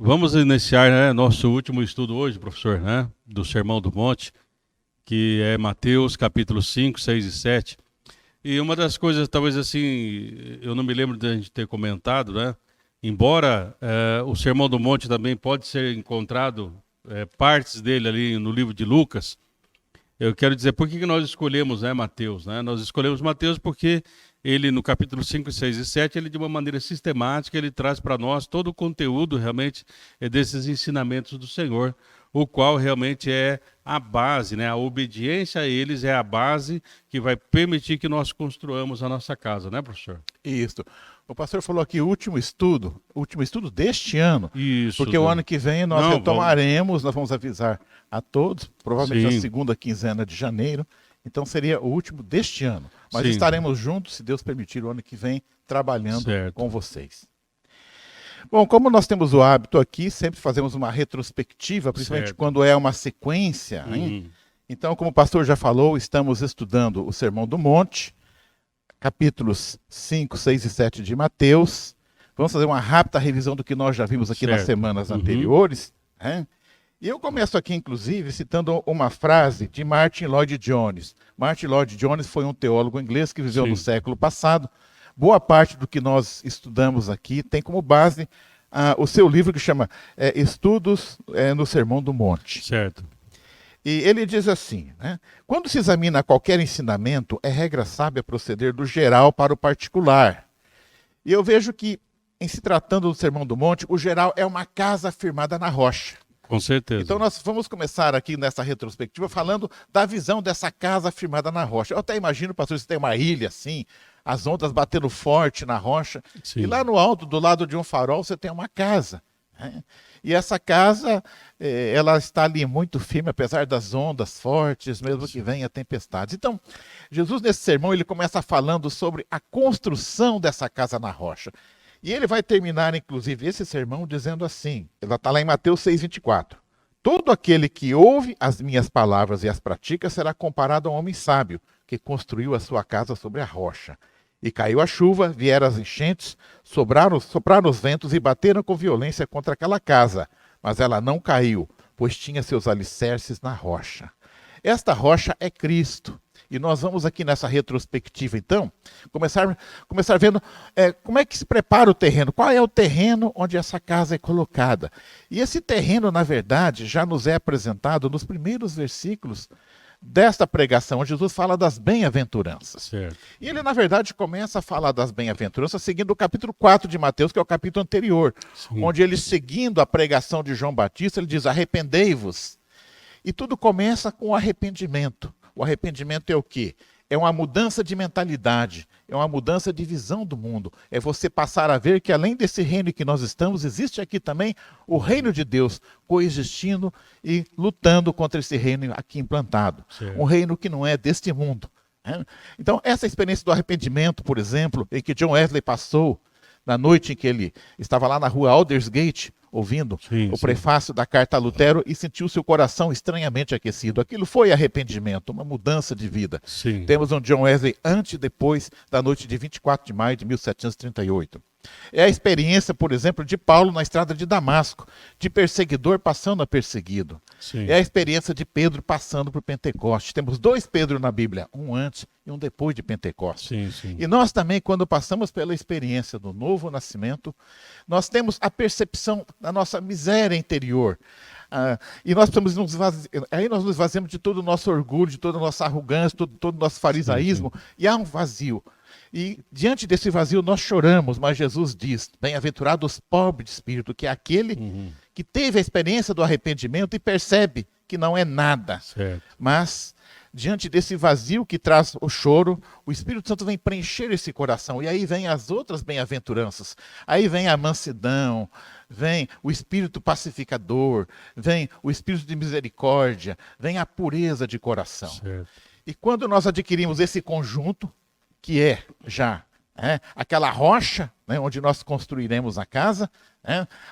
Vamos iniciar, nosso último estudo hoje, professor, do Sermão do Monte, que é Mateus capítulo 5, 6 e 7. E uma das coisas, talvez assim, eu não me lembro de a gente ter comentado, embora o Sermão do Monte também pode ser encontrado, partes dele ali no livro de Lucas, eu quero dizer, por que nós escolhemos Mateus? Nós escolhemos Mateus porque ele, no capítulo 5, 6 e 7, ele de uma maneira sistemática, ele traz para nós todo o conteúdo realmente desses ensinamentos do Senhor, o qual realmente é a base, a obediência a eles é a base que vai permitir que nós construamos a nossa casa, professor? Isso. O pastor falou aqui último estudo deste ano. Isso. Porque o ano que vem nós retomaremos, nós vamos avisar a todos, provavelmente na segunda quinzena de janeiro. Então seria o último deste ano. Mas estaremos juntos, se Deus permitir, o ano que vem, trabalhando com vocês. Bom, como nós temos o hábito aqui, sempre fazemos uma retrospectiva, principalmente quando é uma sequência. Então, como o pastor já falou, estamos estudando o Sermão do Monte, capítulos 5, 6 e 7 de Mateus. Vamos fazer uma rápida revisão do que nós já vimos aqui nas semanas anteriores. E eu começo aqui, inclusive, citando uma frase de Martyn Lloyd-Jones. Martyn Lloyd-Jones foi um teólogo inglês que viveu no século passado. Boa parte do que nós estudamos aqui tem como base o seu livro que chama Estudos no Sermão do Monte. Certo. E ele diz assim, quando se examina qualquer ensinamento, é regra sábia proceder do geral para o particular. E eu vejo que, em se tratando do Sermão do Monte, o geral é uma casa firmada na rocha. Com certeza. Então nós vamos começar aqui nessa retrospectiva falando da visão dessa casa firmada na rocha. Eu até imagino, pastor, você tem uma ilha assim, as ondas batendo forte na rocha, e lá no alto, do lado de um farol, você tem uma casa. E essa casa, ela está ali muito firme, apesar das ondas fortes, mesmo que venha tempestades. Então, Jesus nesse sermão, ele começa falando sobre a construção dessa casa na rocha. E ele vai terminar, inclusive, esse sermão dizendo assim, ela está lá em Mateus 6,24. Todo aquele que ouve as minhas palavras e as pratica será comparado a um homem sábio, que construiu a sua casa sobre a rocha. E caiu a chuva, vieram as enchentes, sopraram os ventos e bateram com violência contra aquela casa. Mas ela não caiu, pois tinha seus alicerces na rocha. Esta rocha é Cristo. E nós vamos aqui nessa retrospectiva, então, começar vendo como é que se prepara o terreno. Qual é o terreno onde essa casa é colocada? E esse terreno, na verdade, já nos é apresentado nos primeiros versículos desta pregação, onde Jesus fala das bem-aventuranças. Certo. E ele, na verdade, começa a falar das bem-aventuranças seguindo o capítulo 4 de Mateus, que é o capítulo anterior, onde ele, seguindo a pregação de João Batista, ele diz, arrependei-vos. E tudo começa com o arrependimento. O arrependimento é o quê? É uma mudança de mentalidade, é uma mudança de visão do mundo. É você passar a ver que além desse reino em que nós estamos, existe aqui também o reino de Deus coexistindo e lutando contra esse reino aqui implantado. Um reino que não é deste mundo. Então, essa experiência do arrependimento, por exemplo, em que John Wesley passou na noite em que ele estava lá na rua Aldersgate, ouvindo o prefácio da carta a Lutero e sentiu seu coração estranhamente aquecido. Aquilo foi arrependimento, uma mudança de vida. Temos um John Wesley antes e depois da noite de 24 de maio de 1738. É a experiência, por exemplo, de Paulo na estrada de Damasco, de perseguidor passando a perseguido. É a experiência de Pedro passando por Pentecostes. Temos dois Pedro na Bíblia, um antes e um depois de Pentecostes. E nós também, quando passamos pela experiência do novo nascimento, nós temos a percepção da nossa miséria interior. E nós precisamos aí nós nos esvaziamos de todo o nosso orgulho, de toda a nossa arrogância, todo o nosso farisaísmo, e há um vazio. E diante desse vazio nós choramos, mas Jesus diz, bem-aventurado os pobres de espírito, que é aquele que teve a experiência do arrependimento e percebe que não é nada. Mas diante desse vazio que traz o choro, o Espírito Santo vem preencher esse coração. E aí vem as outras bem-aventuranças. Aí vem a mansidão, vem o Espírito pacificador, vem o Espírito de misericórdia, vem a pureza de coração. E quando nós adquirimos esse conjunto, que é já aquela rocha, onde nós construiremos a casa,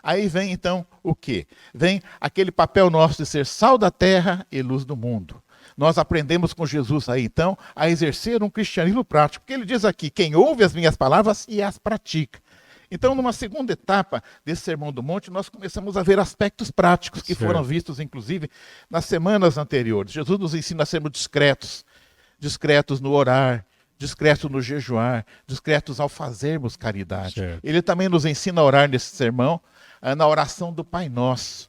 aí vem então o quê? Vem aquele papel nosso de ser sal da terra e luz do mundo. Nós aprendemos com Jesus aí então a exercer um cristianismo prático, porque ele diz aqui, quem ouve as minhas palavras e as pratica. Então, numa segunda etapa desse Sermão do Monte, nós começamos a ver aspectos práticos que foram vistos, inclusive, nas semanas anteriores. Jesus nos ensina a sermos discretos, discretos no orar, discretos no jejuar, discretos ao fazermos caridade. Certo. Ele também nos ensina a orar nesse sermão, na oração do Pai Nosso,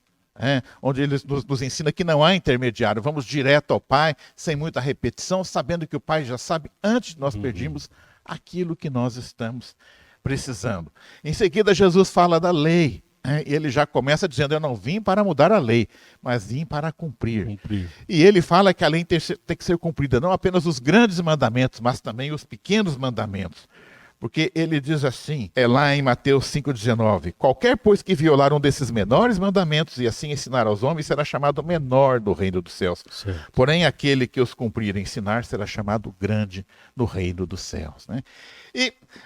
onde ele nos ensina que não há intermediário. Vamos direto ao Pai, sem muita repetição, sabendo que o Pai já sabe antes de nós pedirmos aquilo que nós estamos precisando. Em seguida, Jesus fala da lei. E ele já começa dizendo: eu não vim para mudar a lei, mas vim para cumprir. E ele fala que a lei tem que ser cumprida, não apenas os grandes mandamentos, mas também os pequenos mandamentos. Porque ele diz assim, lá em Mateus 5,19: qualquer, pois, que violar um desses menores mandamentos e assim ensinar aos homens, será chamado menor do reino dos céus. Certo. Porém, aquele que os cumprir e ensinar será chamado grande no reino dos céus. Né?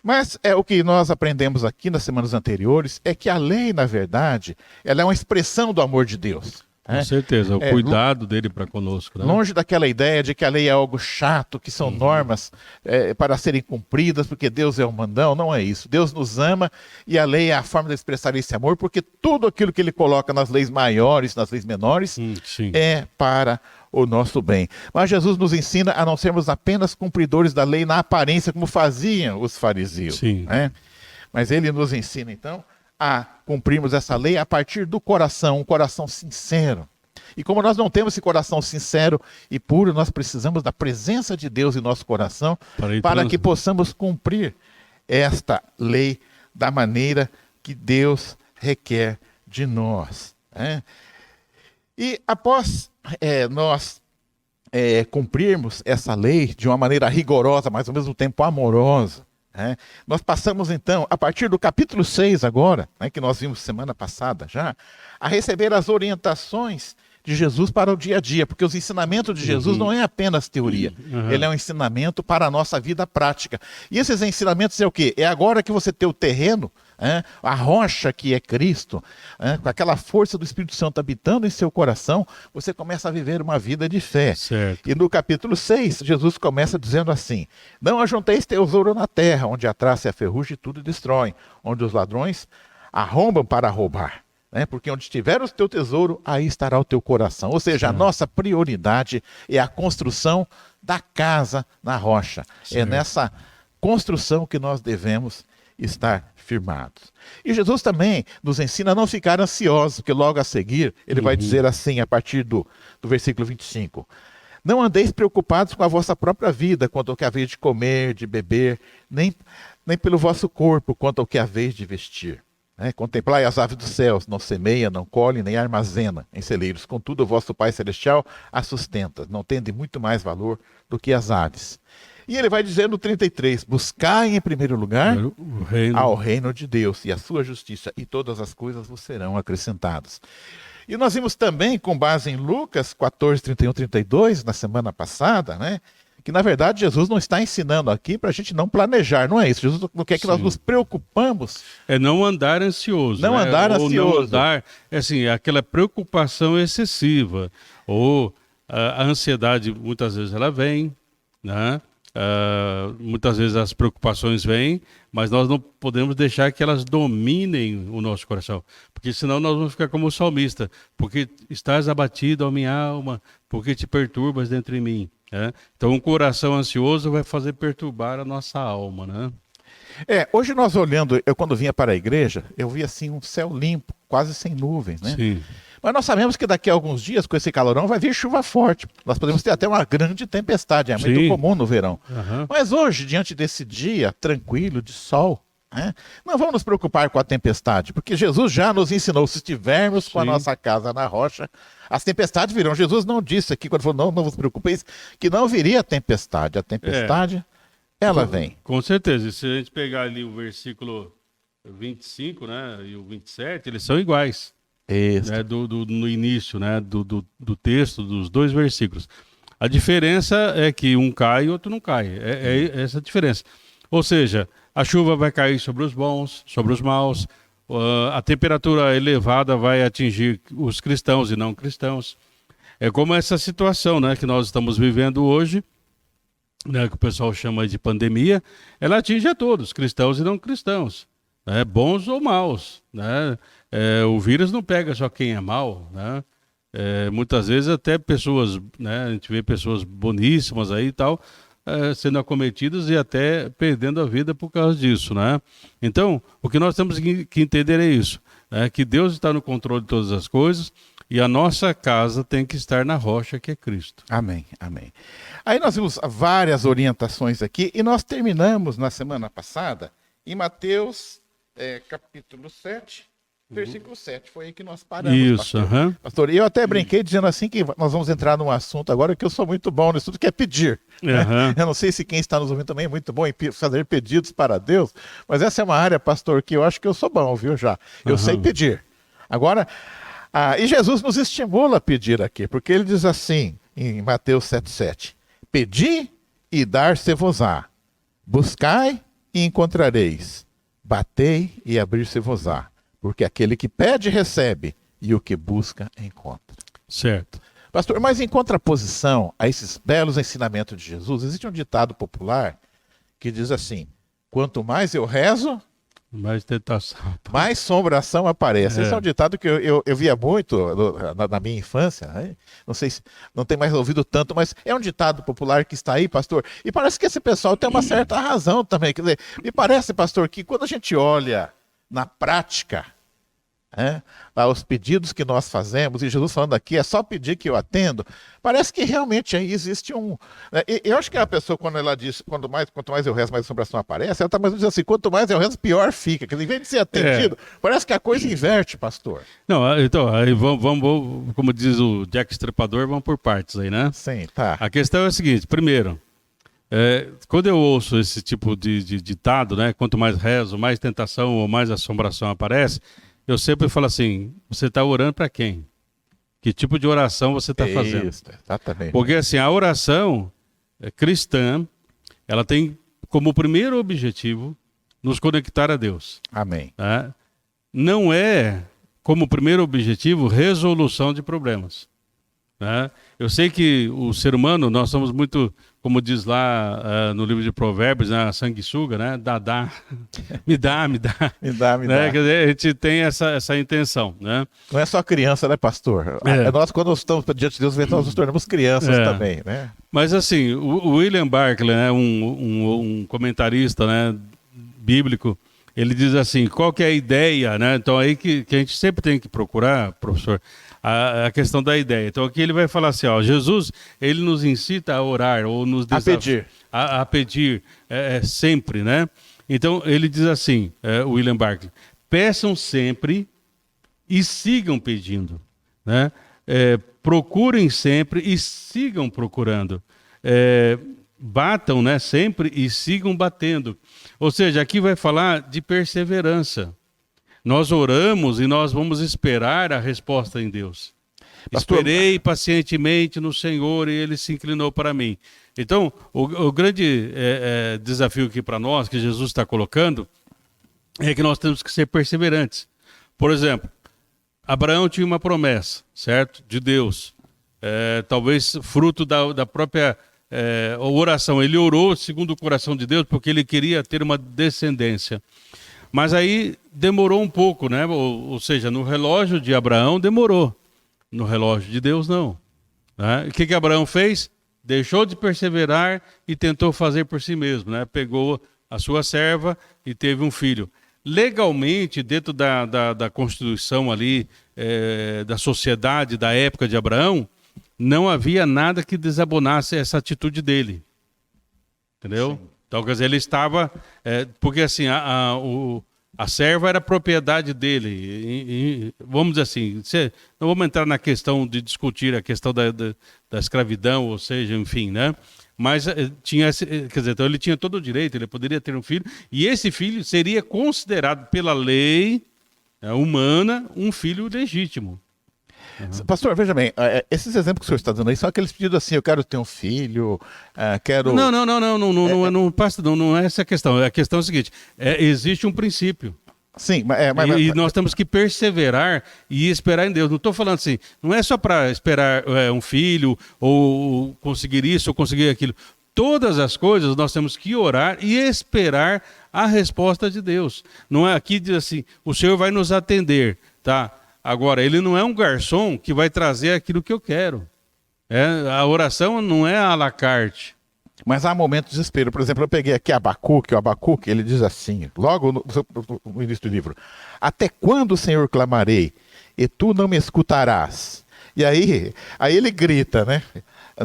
Mas o que nós aprendemos aqui nas semanas anteriores é que a lei, na verdade, ela é uma expressão do amor de Deus. Com certeza, o cuidado dele para conosco. Né? Longe daquela ideia de que a lei é algo chato, que são normas para serem cumpridas, porque Deus é o mandão. Não é isso. Deus nos ama e a lei é a forma de expressar esse amor, porque tudo aquilo que ele coloca nas leis maiores, nas leis menores, é para o nosso bem. Mas Jesus nos ensina a não sermos apenas cumpridores da lei na aparência, como faziam os fariseus. Né? Mas ele nos ensina, então, a cumprirmos essa lei a partir do coração, um coração sincero. E como nós não temos esse coração sincero e puro, nós precisamos da presença de Deus em nosso coração para que possamos cumprir esta lei da maneira que Deus requer de nós. E após nós cumprirmos essa lei de uma maneira rigorosa, mas ao mesmo tempo amorosa, nós passamos então, a partir do capítulo 6 agora, que nós vimos semana passada já, a receber as orientações de Jesus para o dia a dia, porque os ensinamentos de Jesus não é apenas teoria, ele é um ensinamento para a nossa vida prática. E esses ensinamentos é o quê? É agora que você tem o terreno, a rocha que é Cristo, com aquela força do Espírito Santo habitando em seu coração, você começa a viver uma vida de fé. Certo. E no capítulo 6, Jesus começa dizendo assim: não ajunteis tesouro na terra, onde a traça e a ferrugem tudo destroem, onde os ladrões arrombam para roubar. Porque onde estiver o teu tesouro, aí estará o teu coração. Ou seja, a nossa prioridade é a construção da casa na rocha. Certo. É nessa construção que nós devemos estar firmados. E Jesus também nos ensina a não ficar ansiosos, porque logo a seguir ele vai dizer assim, a partir do versículo 25: não andeis preocupados com a vossa própria vida, quanto ao que haveis de comer, de beber, nem pelo vosso corpo, quanto ao que haveis de vestir. Contemplai as aves dos céus, não semeia, não colhe, nem armazena em celeiros. Contudo, o vosso Pai Celestial as sustenta. Não tende muito mais valor do que as aves. E ele vai dizer no 33, buscai em primeiro lugar ao reino de Deus e a sua justiça, e todas as coisas vos serão acrescentadas. E nós vimos também, com base em Lucas 14, 31, 32, na semana passada, que na verdade Jesus não está ensinando aqui para a gente não planejar, não é isso. Jesus não quer que nós nos preocupamos. É não andar ansioso. Não andar ansioso. Ou não andar, aquela preocupação excessiva. Ou a ansiedade, muitas vezes ela vem, né? Muitas vezes as preocupações vêm, mas nós não podemos deixar que elas dominem o nosso coração, porque senão nós vamos ficar como o salmista: porque estás abatido, ó minha alma, porque te perturbas dentro de mim. Então um coração ansioso vai fazer perturbar a nossa alma, né? Hoje nós olhando, eu quando vinha para a igreja, eu vi assim um céu limpo, quase sem nuvens, né? Sim. Mas nós sabemos que daqui a alguns dias, com esse calorão, vai vir chuva forte. Nós podemos ter até uma grande tempestade, é muito comum no verão. Mas hoje, diante desse dia tranquilo, de sol, não vamos nos preocupar com a tempestade, porque Jesus já nos ensinou, se estivermos com a nossa casa na rocha, as tempestades virão. Jesus não disse aqui, quando falou, não vos preocupeis, que não viria a tempestade. A tempestade, ela vem. Com certeza. E se a gente pegar ali o versículo 25, e o 27, eles são iguais. No início, do texto, dos dois versículos. A diferença é que um cai e outro não cai. É essa a diferença. Ou seja, a chuva vai cair sobre os bons, sobre os maus. A temperatura elevada vai atingir os cristãos e não cristãos. É como essa situação, que nós estamos vivendo hoje, que o pessoal chama de pandemia. Ela atinge a todos, cristãos e não cristãos. né, bons ou maus, né? O vírus não pega só quem é mau, né? Muitas vezes até pessoas, né, a gente vê pessoas boníssimas aí e tal, sendo acometidas e até perdendo a vida por causa disso, né? Então, o que nós temos que entender é isso, né, que Deus está no controle de todas as coisas e a nossa casa tem que estar na rocha que é Cristo. Amém, amém. Aí nós vimos várias orientações aqui e nós terminamos na semana passada em Mateus capítulo 7, versículo 7. Foi aí que nós paramos, Isso, pastor. Pastor, e eu até brinquei dizendo assim que nós vamos entrar num assunto agora que eu sou muito bom nisso tudo, que é pedir. Né? Eu não sei se quem está nos ouvindo também é muito bom em fazer pedidos para Deus, mas essa é uma área, pastor, que eu acho que eu sou bom, viu, já. Eu sei pedir. Agora, e Jesus nos estimula a pedir aqui, porque ele diz assim, em Mateus 7,7, pedi e dar-se-vos-á, buscai e encontrareis, batei e abrir-se-vos-á, porque aquele que pede recebe, e o que busca encontra. Certo. Pastor, mas em contraposição a esses belos ensinamentos de Jesus, existe um ditado popular que diz assim, quanto mais eu rezo, mais tentação, mais assombração aparece. Esse é um ditado que eu via muito na minha infância. Né? Não sei se não tem mais ouvido tanto, mas é um ditado popular que está aí, pastor. E parece que esse pessoal tem uma certa razão também. Quer dizer, me parece, pastor, que quando a gente olha na prática, os pedidos que nós fazemos, e Jesus falando aqui, é só pedir que eu atendo, parece que realmente aí existe um... Eu acho que a pessoa, quando ela diz, quanto mais eu rezo, mais assombração aparece, ela está mais dizendo assim, quanto mais eu rezo, pior fica. Quer dizer, em vez de ser atendido, parece que a coisa inverte, pastor. Não, então, aí vamos, como diz o Jack Estripador, vamos por partes aí, né? Sim, tá. A questão é a seguinte, primeiro, quando eu ouço esse tipo de ditado, né, quanto mais rezo, mais tentação ou mais assombração aparece, eu sempre falo assim, você está orando para quem? Que tipo de oração você está fazendo? Isso, exatamente. Porque assim, a oração cristã, ela tem como primeiro objetivo nos conectar a Deus. Amém. Tá? Não é como primeiro objetivo resolução de problemas. Tá? Eu sei que o ser humano, nós somos muito, como diz lá no livro de Provérbios, né, sanguessuga, né? Dá. Me dá. Me dá. Né? Quer dizer, a gente tem essa intenção, né? Não é só criança, né, pastor? Nós, quando estamos diante de Deus, nós nos tornamos crianças também, né? Mas assim, o William Barclay, né, um comentarista, né, bíblico, ele diz assim, qual que é a ideia, né? Então aí que a gente sempre tem que procurar, professor, a questão da ideia. Então aqui ele vai falar assim, ó, Jesus, ele nos incita a orar ou nos pedir. A pedir sempre, né? Então ele diz assim, William Barclay, peçam sempre e sigam pedindo, né? Procurem sempre e sigam procurando. Batam, né, sempre e sigam batendo. Ou seja, aqui vai falar de perseverança. Nós oramos e nós vamos esperar a resposta em Deus. Pastor... Esperei pacientemente no Senhor e Ele se inclinou para mim. Então, o grande desafio aqui para nós, que Jesus está colocando, é que nós temos que ser perseverantes. Por exemplo, Abraão tinha uma promessa, certo? De Deus. Talvez fruto da própria oração. Ele orou segundo o coração de Deus porque ele queria ter uma descendência. Mas aí demorou um pouco, né? Ou seja, no relógio de Abraão demorou. No relógio de Deus, não. Né? O que Abraão fez? Deixou de perseverar e tentou fazer por si mesmo, né? Pegou a sua serva e teve um filho. Legalmente, dentro da Constituição ali, da sociedade da época de Abraão, não havia nada que desabonasse essa atitude dele. Entendeu? Sim. Então, quer dizer, ele estava... porque assim, a serva era propriedade dele. E, vamos dizer assim, não vamos entrar na questão de discutir a questão da escravidão, ou seja, enfim, né? Mas tinha, quer dizer, então ele tinha todo o direito, ele poderia ter um filho, e esse filho seria considerado pela lei humana um filho legítimo. Uhum. Pastor, veja bem, esses exemplos que o senhor está dando aí são aqueles pedidos assim, eu quero ter um filho, quero... Não é essa a questão. A questão é a seguinte, existe um princípio. Sim, e nós temos que perseverar e esperar em Deus. Não estou falando assim, não é só para esperar um filho, ou conseguir isso, ou conseguir aquilo. todas as coisas nós temos que orar e esperar a resposta de Deus. Não é aqui diz assim, o Senhor vai nos atender, tá? Agora, ele não é um garçom que vai trazer aquilo que eu quero. A oração não é à la carte. Mas há momentos de desespero. Por exemplo, eu peguei aqui o Abacuque, ele diz assim, logo no início do livro: até quando, Senhor, clamarei, e tu não me escutarás? E aí ele grita, né?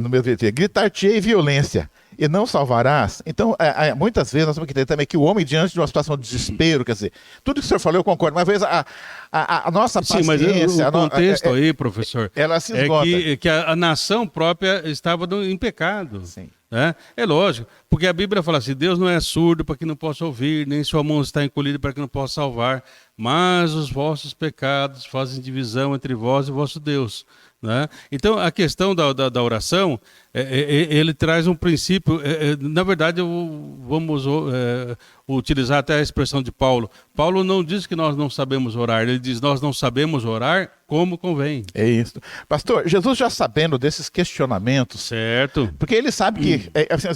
No meu jeito, gritar-te-ei violência, e não salvarás. Então, muitas vezes nós temos que entender também que o homem, diante de uma situação de desespero, quer dizer, tudo que o senhor falou eu concordo, mas às vezes a nossa paciência... Sim, mas o contexto aí, professor, ela se esgota. Que a nação própria estava em pecado. Sim. É lógico, porque a Bíblia fala assim, Deus não é surdo para que não possa ouvir, nem sua mão está encolhida para que não possa salvar, mas os vossos pecados fazem divisão entre vós e vosso Deus. Né? Então, a questão da oração, ele traz um princípio, na verdade, vamos utilizar até a expressão de Paulo. Paulo não diz que nós não sabemos orar, ele diz nós não sabemos orar como convém. É isso. Pastor, Jesus já sabendo desses questionamentos, certo? Porque ele sabe que,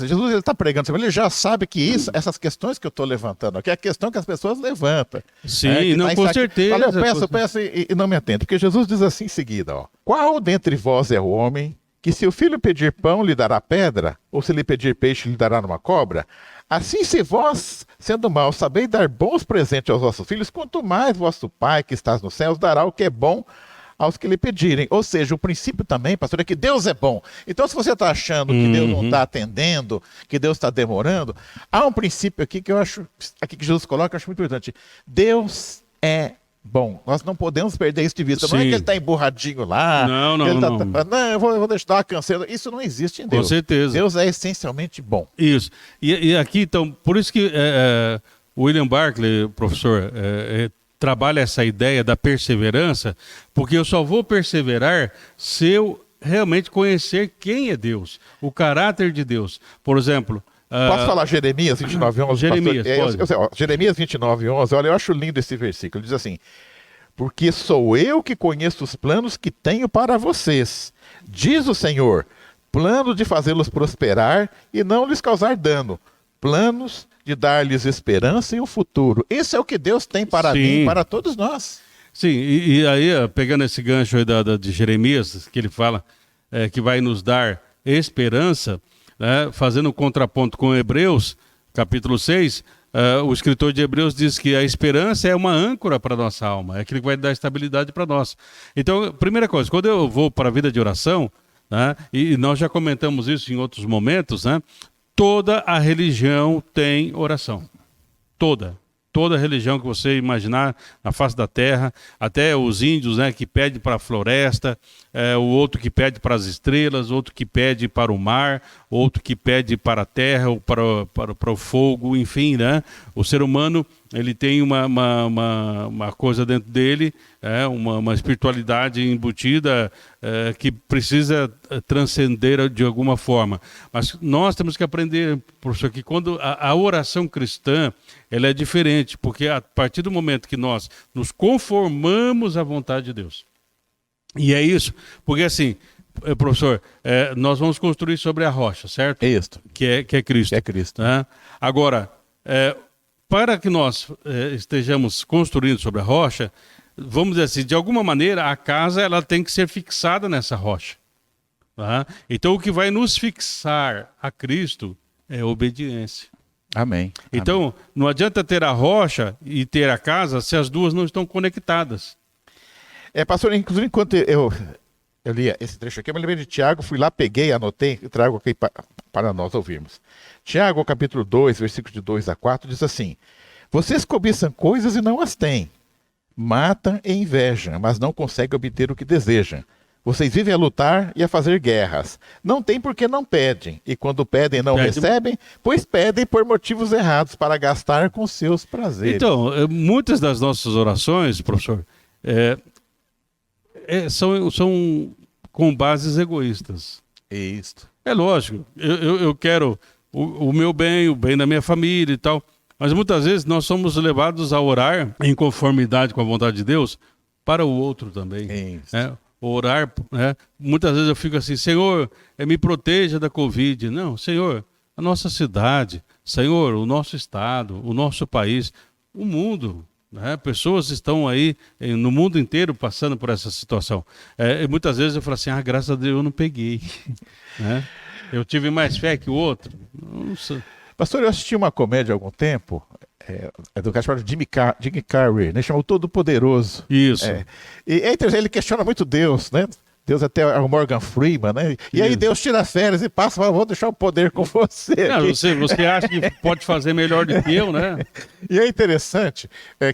Jesus está pregando, ele já sabe que essas questões que eu estou levantando aqui é a questão que as pessoas levantam. Sim, não, com certeza. Olha, eu peço e não me atendo, porque Jesus diz assim em seguida, ó: qual dentre vós é o homem que se o filho pedir pão lhe dará pedra, ou se lhe pedir peixe lhe dará uma cobra? Assim, se vós, sendo maus, sabeis dar bons presentes aos vossos filhos, quanto mais vosso Pai que estás nos céus dará o que é bom aos que lhe pedirem. Ou seja, o princípio também, pastor, é que Deus é bom. Então, se você está achando que Deus não está atendendo, que Deus está demorando, há um princípio aqui que eu acho, aqui que Jesus coloca, que eu acho muito importante. Deus é bom. Nós não podemos perder isso de vista. Sim. Não é que ele está emburradinho lá. Não. Eu vou deixar uma canseira. Isso não existe em Deus. Com certeza. Deus é essencialmente bom. Isso. E aqui, então, por isso que William Barclay, professor, trabalha essa ideia da perseverança, porque eu só vou perseverar se eu realmente conhecer quem é Deus, o caráter de Deus. Por exemplo... Posso falar Jeremias 29:11? Jeremias, pode. Jeremias 29:11, olha, eu acho lindo esse versículo. Ele diz assim: porque sou eu que conheço os planos que tenho para vocês, diz o Senhor, plano de fazê-los prosperar e não lhes causar dano, planos de dar-lhes esperança e um futuro. Esse é o que Deus tem para mim e para todos nós. Sim, e aí, pegando esse gancho aí de Jeremias, que ele fala que vai nos dar esperança, fazendo um contraponto com Hebreus, capítulo 6, o escritor de Hebreus diz que a esperança é uma âncora para a nossa alma, é aquilo que vai dar estabilidade para nós. Então, primeira coisa, quando eu vou para a vida de oração, e nós já comentamos isso em outros momentos, toda a religião tem oração. Toda religião que você imaginar na face da terra, até os índios, que pedem para a floresta, o outro que pede para as estrelas, outro que pede para o mar, outro que pede para a terra, ou para o fogo, enfim, O ser humano, ele tem uma coisa dentro dele, uma espiritualidade embutida que precisa transcender de alguma forma. Mas nós temos que aprender, professor, que quando a oração cristã, ela é diferente, porque a partir do momento que nós nos conformamos à vontade de Deus. E é isso, porque assim, professor, nós vamos construir sobre a rocha, certo? É isso. Que é Cristo. É Cristo. Agora, para que nós estejamos construindo sobre a rocha, vamos dizer assim, de alguma maneira a casa ela tem que ser fixada nessa rocha. Então o que vai nos fixar a Cristo é a obediência. Amém. Então, não adianta ter a rocha e ter a casa se as duas não estão conectadas. Pastor, inclusive, enquanto eu lia esse trecho aqui, eu me lembrei de Tiago, fui lá, peguei, anotei e trago aqui para nós ouvirmos. Tiago, capítulo 2, versículos de 2-4, diz assim: vocês cobiçam coisas e não as têm, matam e invejam, mas não conseguem obter o que desejam. Vocês vivem a lutar e a fazer guerras. Não têm porque não pedem. E quando pedem, não recebem, pois pedem por motivos errados, para gastar com seus prazeres. Então, muitas das nossas orações, professor, são com bases egoístas. Isso. É lógico. Eu quero o meu bem, o bem da minha família e tal. Mas muitas vezes nós somos levados a orar em conformidade com a vontade de Deus para o outro também. Isso. Orar, muitas vezes eu fico assim, Senhor, me proteja da Covid. Não, Senhor, a nossa cidade, Senhor, o nosso estado, o nosso país, o mundo. Né? Pessoas estão aí no mundo inteiro passando por essa situação. E muitas vezes eu falo assim, graças a Deus eu não peguei. Né? Eu tive mais fé que o outro. Não sei. Pastor, eu assisti uma comédia há algum tempo, do cara chamado Jimmy Carrey, né? Chamou Todo Poderoso. Isso. E é interessante, ele questiona muito Deus, né? Deus até é o Morgan Freeman, né? E aí Deus tira férias e passa, fala, vou deixar o poder com você. Não, você acha que pode fazer melhor do que eu, né? E é interessante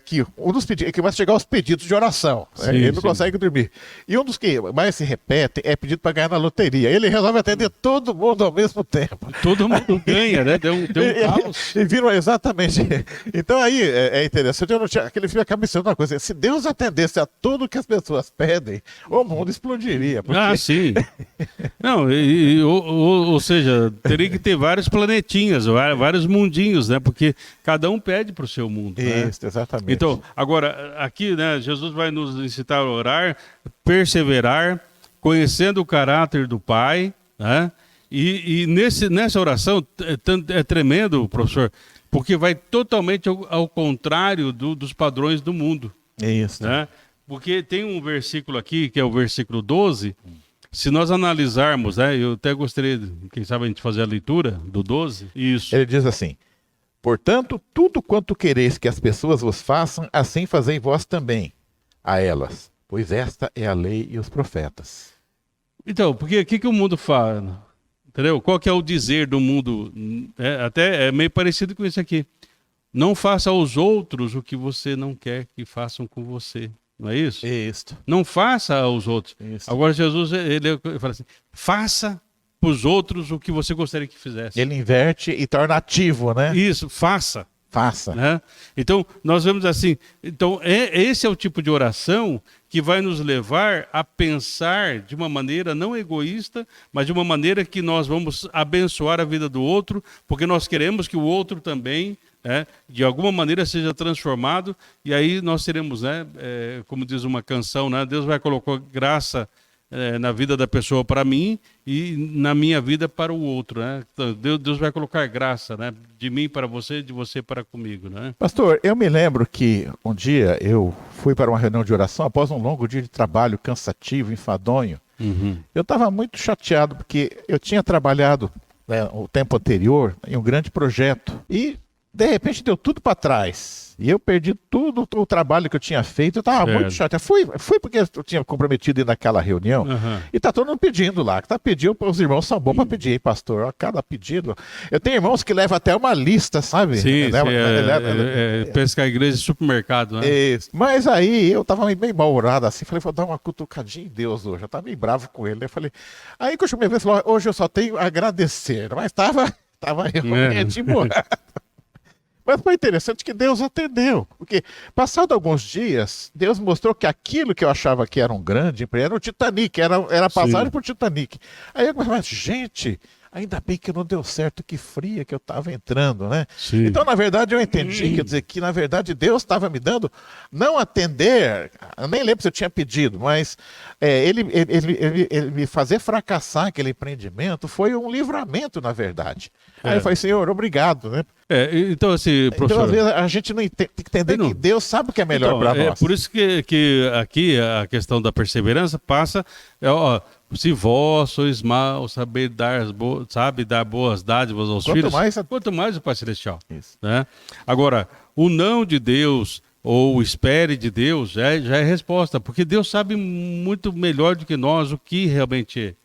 que um dos pedidos, que vai chegar aos pedidos de oração. Sim, ele não consegue dormir. E um dos que mais se repete é pedido para ganhar na loteria. Ele resolve atender todo mundo ao mesmo tempo. Todo mundo ganha, né? Deu um caos. E viram exatamente. Então aí é interessante. Aquele filme acaba ensinando uma coisa. Se Deus atendesse a tudo que as pessoas pedem, o mundo explodiria. Porque... sim. Não, ou seja, teria que ter vários planetinhas, vários mundinhos, né? Porque cada um pede para o seu mundo. Isso, né? exatamente. Então, agora, aqui, né, Jesus vai nos incitar a orar, perseverar, conhecendo o caráter do Pai, né? E nessa oração é tremendo, professor, porque vai totalmente ao contrário dos padrões do mundo. Isso. Né? Porque tem um versículo aqui, que é o versículo 12, se nós analisarmos, né, eu até gostaria, quem sabe, a gente fazer a leitura do 12. Isso. Ele diz assim, portanto, tudo quanto quereis que as pessoas vos façam, assim fazei vós também a elas, pois esta é a lei e os profetas. Então, porque o que o mundo faz? Entendeu? Qual que é o dizer do mundo? Até é meio parecido com isso aqui. Não faça aos outros o que você não quer que façam com você. Não é isso? Isso. Não faça aos outros. Isso. Agora Jesus, ele fala assim, faça para os outros o que você gostaria que fizesse. Ele inverte e torna ativo, né? Isso, faça. Faça. Né? Então, nós vemos assim, então esse é o tipo de oração que vai nos levar a pensar de uma maneira não egoísta, mas de uma maneira que nós vamos abençoar a vida do outro, porque nós queremos que o outro também, de alguma maneira, seja transformado, e aí nós seremos, como diz uma canção, né? Deus vai colocar graça na vida da pessoa para mim e na minha vida para o outro, né? Então, Deus vai colocar graça, né? De mim para você, de você para comigo, né? Pastor, eu me lembro que um dia eu fui para uma reunião de oração após um longo dia de trabalho cansativo, enfadonho. Uhum. Eu estava muito chateado porque eu tinha trabalhado o tempo anterior em um grande projeto e de repente deu tudo para trás. E eu perdi tudo o trabalho que eu tinha feito. Eu estava muito chateado. Fui porque eu tinha comprometido ir naquela reunião. Uhum. E tá todo mundo pedindo lá. Que tá pedindo, os irmãos são bons para pedir, hein, pastor? A cada pedido. Eu tenho irmãos que levam até uma lista, sabe? Sim, pensa que a igreja é supermercado, né? Isso. Mas aí eu tava meio mal-humorado assim. Falei, vou dar uma cutucadinha em Deus hoje. Eu tava meio bravo com ele. Eu falei, aí que eu chamei ele, falou, hoje eu só tenho a agradecer. Mas tava eu realmente morado. Mas foi interessante que Deus atendeu, porque passado alguns dias, Deus mostrou que aquilo que eu achava que era um grande emprego, era o Titanic, era passagem para o Titanic. Aí eu comecei a falar, gente, ainda bem que não deu certo, que fria que eu estava entrando, né? Sim. Então, na verdade, eu entendi, quer dizer, que na verdade Deus estava me dando, não atender, eu nem lembro se eu tinha pedido, mas ele me fazer fracassar aquele empreendimento foi um livramento, na verdade. Aí eu falei, Senhor, obrigado, né? Então, assim, professor... Então, às vezes, a gente não tem que entender que Deus sabe o que é melhor para nós. É por isso que aqui a questão da perseverança passa... se vós sois maus, sabe dar boas dádivas aos filhos, quanto mais o Pai Celestial. Isso. Né? Agora, o não de Deus ou o espere de Deus já é resposta, porque Deus sabe muito melhor do que nós o que realmente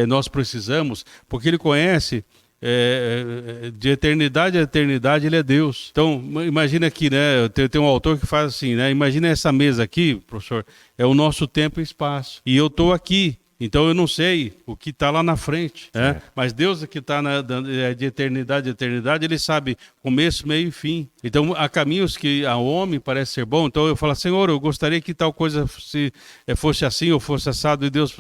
nós precisamos, porque Ele conhece... de eternidade a eternidade ele é Deus. Então imagina aqui, né, tem um autor que faz assim, né, imagina essa mesa aqui, professor, é o nosso tempo e espaço, e eu estou aqui, então eu não sei o que está lá na frente, né? Mas Deus que está de eternidade a eternidade, Ele sabe começo, meio e fim. Então há caminhos que ao homem parece ser bom, então eu falo, Senhor, eu gostaria que tal coisa fosse assim ou fosse assado, e Deus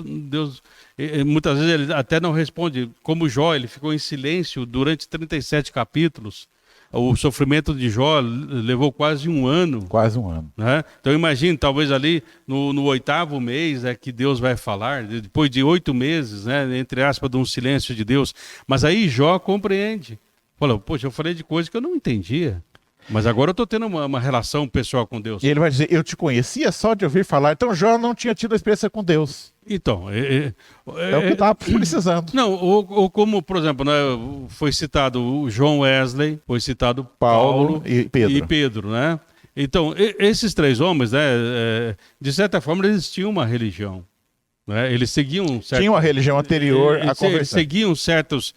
muitas vezes ele até não responde, como Jó, ele ficou em silêncio durante 37 capítulos. O sofrimento de Jó levou quase um ano. Quase um ano. Né? Então imagine, talvez ali no 8º mês que Deus vai falar, depois de 8 meses, né, entre aspas, de um silêncio de Deus. Mas aí Jó compreende. Falou, poxa, eu falei de coisas que eu não entendia. Mas agora eu estou tendo uma relação pessoal com Deus. E ele vai dizer, eu te conhecia só de ouvir falar. Então Jó não tinha tido a experiência com Deus. Então, É o que estava precisando. não, ou como, por exemplo, né, foi citado o John Wesley, foi citado Paulo e Pedro. né? Então, esses três homens, né, de certa forma, eles tinham uma religião. Né? Eles seguiam Tinha uma religião anterior à conversão. Eles seguiam certos